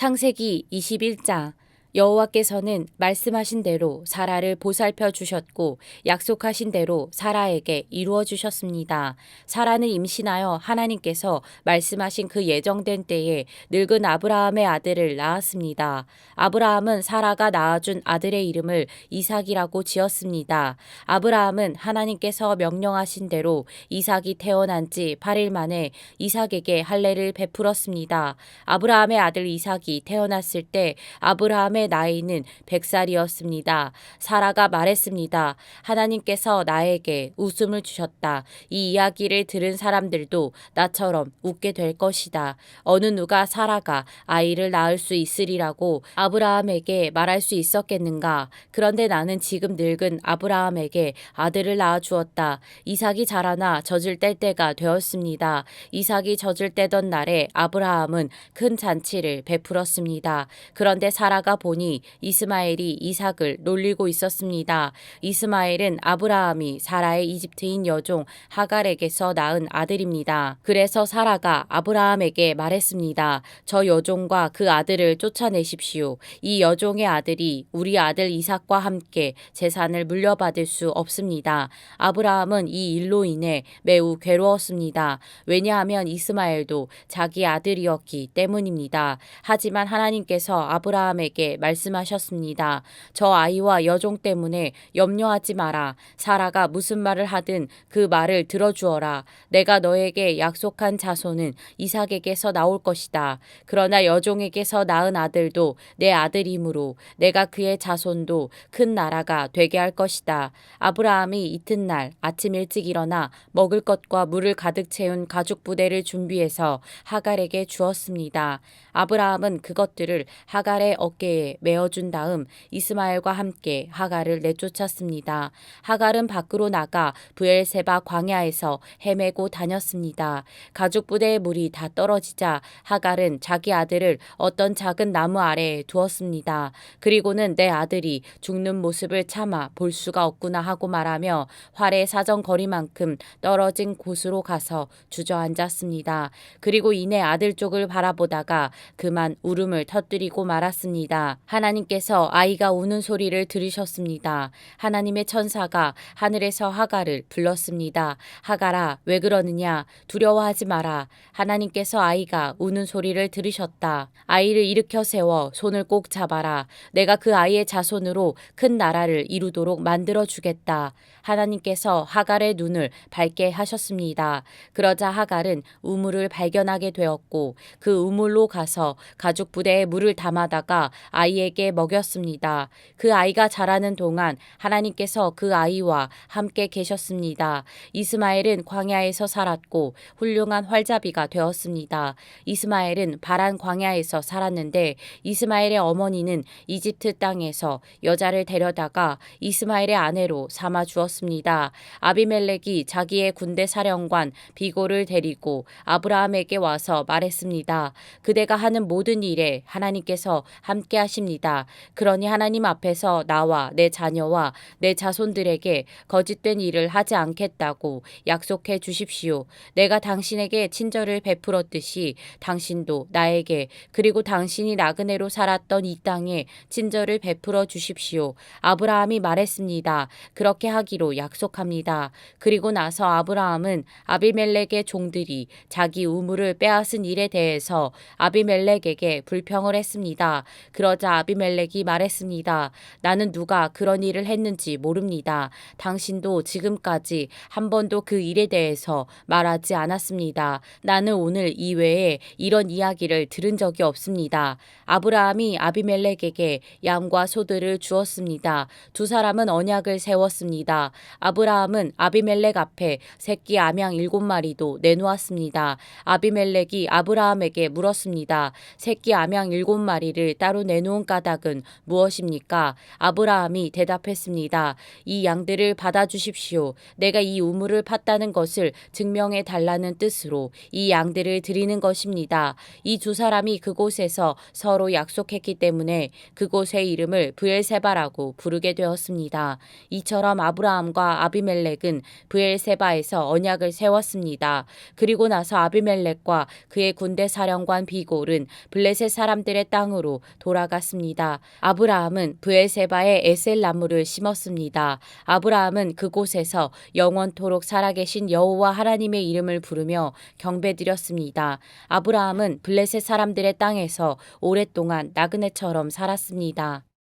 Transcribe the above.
창세기 21장. 여호와께서는 말씀하신 대로 사라를 보살펴 주셨고 약속하신 대로 사라에게 이루어 주셨습니다. 사라는 임신하여 하나님께서 말씀하신 그 예정된 때에 늙은 아브라함의 아들을 낳았습니다. 아브라함은 사라가 낳아준 아들의 이름을 이삭이라고 지었습니다. 아브라함은 하나님께서 명령하신 대로 이삭이 태어난 지 8일 만에 이삭에게 할례를 베풀었습니다. 아브라함의 아들 이삭이 태어났을 때 아브라함의 나이는 100살이었습니다. 사라가 말했습니다. 하나님께서 나에게 웃음을 주셨다. 이 이야기를 들은 사람들도 나처럼 웃게 될 것이다. 어느 누가 사라가 아이를 낳을 수 있으리라고 아브라함에게 말할 수 있었겠는가? 그런데 나는 지금 늙은 아브라함에게 아들을 낳아 주었다. 이삭이 자라나 젖을 뗄 때가 되었습니다. 이삭이 젖을 떼던 날에 아브라함은 큰 잔치를 베풀었습니다. 그런데 사라가 보니 이스마엘이 이삭을 놀리고 있었습니다. 이스마엘은 아브라함이 사라의 이집트인 여종 하갈에게서 낳은 아들입니다. 그래서 사라가 아브라함에게 말했습니다. 저 여종과 그 아들을 쫓아내십시오. 이 여종의 아들이 우리 아들 이삭과 함께 재산을 물려받을 수 없습니다. 아브라함은 이 일로 인해 매우 괴로웠습니다. 왜냐하면 이스마엘도 자기 아들이었기 때문입니다. 하지만 하나님께서 아브라함에게 말씀하셨습니다. 저 아이와 여종 때문에 염려하지 마라. 사라가 무슨 말을 하든 그 말을 들어주어라. 내가 너에게 약속한 자손은 이삭에게서 나올 것이다. 그러나 여종에게서 낳은 아들도 내 아들이므로 내가 그의 자손도 큰 나라가 되게 할 것이다. 아브라함이 이튿날 아침 일찍 일어나 먹을 것과 물을 가득 채운 가죽 부대를 준비해서 하갈에게 주었습니다. 아브라함은 그것들을 하갈의 어깨에 메어준 다음 이스마엘과 함께 하갈을 내쫓았습니다. 하갈은 밖으로 나가 브엘세바 광야에서 헤매고 다녔습니다. 가죽 부대의 물이 다 떨어지자 하갈은 자기 아들을 어떤 작은 나무 아래에 두었습니다. 그리고는 내 아들이 죽는 모습을 차마 볼 수가 없구나 하고 말하며 활의 사정거리만큼 떨어진 곳으로 가서 주저앉았습니다. 그리고 이내 아들 쪽을 바라보다가 그만 울음을 터뜨리고 말았습니다. 하나님께서 아이가 우는 소리를 들으셨습니다. 하나님의 천사가 하늘에서 하갈을 불렀습니다. 하갈아, 왜 그러느냐? 두려워하지 마라. 하나님께서 아이가 우는 소리를 들으셨다. 아이를 일으켜 세워 손을 꼭 잡아라. 내가 그 아이의 자손으로 큰 나라를 이루도록 만들어 주겠다. 하나님께서 하갈의 눈을 밝게 하셨습니다. 그러자 하갈은 우물을 발견하게 되었고 그 우물로 가서 가죽 부대에 물을 담아다가 아이에게 먹였습니다. 그 아이가 자라는 동안 하나님께서 그 아이와 함께 계셨습니다. 이스마엘은 광야에서 살았고 훌륭한 활자비가 되었습니다. 이스마엘은 바란 광야에서 살았는데 이스마엘의 어머니는 이집트 땅에서 여자를 데려다가 이스마엘의 아내로 삼아 주었습니다. 아비멜렉이 자기의 군대 사령관 비골을 데리고 아브라함에게 와서 말했습니다. 그대가 하는 모든 일에 하나님께서 함께 하십니다. 그러니 하나님 앞에서 나와 내 자녀와 내 자손들에게 거짓된 일을 하지 않겠다고 약속해 주십시오. 내가 당신에게 친절을 베풀었듯이 당신도 나에게 그리고 당신이 나그네로 살았던 이 땅에 친절을 베풀어 주십시오. 아브라함이 말했습니다. 그렇게 하기로 약속합니다. 그리고 나서 아브라함은 아비멜렉의 종들이 자기 우물을 빼앗은 일에 대해서 아비멜렉에게 불평을 했습니다. 그러자 아비멜렉이 말했습니다. 나는 누가 그런 일을 했는지 모릅니다. 당신도 지금까지 한 번도 그 일에 대해서 말하지 않았습니다. 나는 오늘 이외에 이런 이야기를 들은 적이 없습니다. 아브라함이 아비멜렉에게 양과 소들을 주었습니다. 두 사람은 언약을 세웠습니다. 아브라함은 아비멜렉 앞에 새끼 암양 7마리도 내놓았습니다. 아비멜렉이 아브라함에게 물었습니다. 새끼 암양 7마리를 따로 내놓은 나누은 까닭은 무엇입니까? 아브라함이 대답했습니다. 이 양들을 받아주십시오. 내가 이 우물을 팠다는 것을 증명해 달라는 뜻으로 이 양들을 드리는 것입니다. 이 두 사람이 그곳에서 서로 약속했기 때문에 그곳의 이름을 브엘세바라고 부르게 되었습니다. 이처럼 아브라함과 아비멜렉은 브엘세바에서 언약을 세웠습니다. 그리고 나서 아비멜렉과 그의 군대 사령관 비골은 블레셋 사람들의 땅으로 돌아갔습니다. 아브라함은 브엘세바에 에셀 나무를 심었습니다. 아브라함은 그곳에서 영원토록 살아계신 여호와 하나님의 이름을 부르며 경배드렸습니다. 아브라함은 블레셋 사람들의 땅에서 오랫동안 나그네처럼 살았습니다.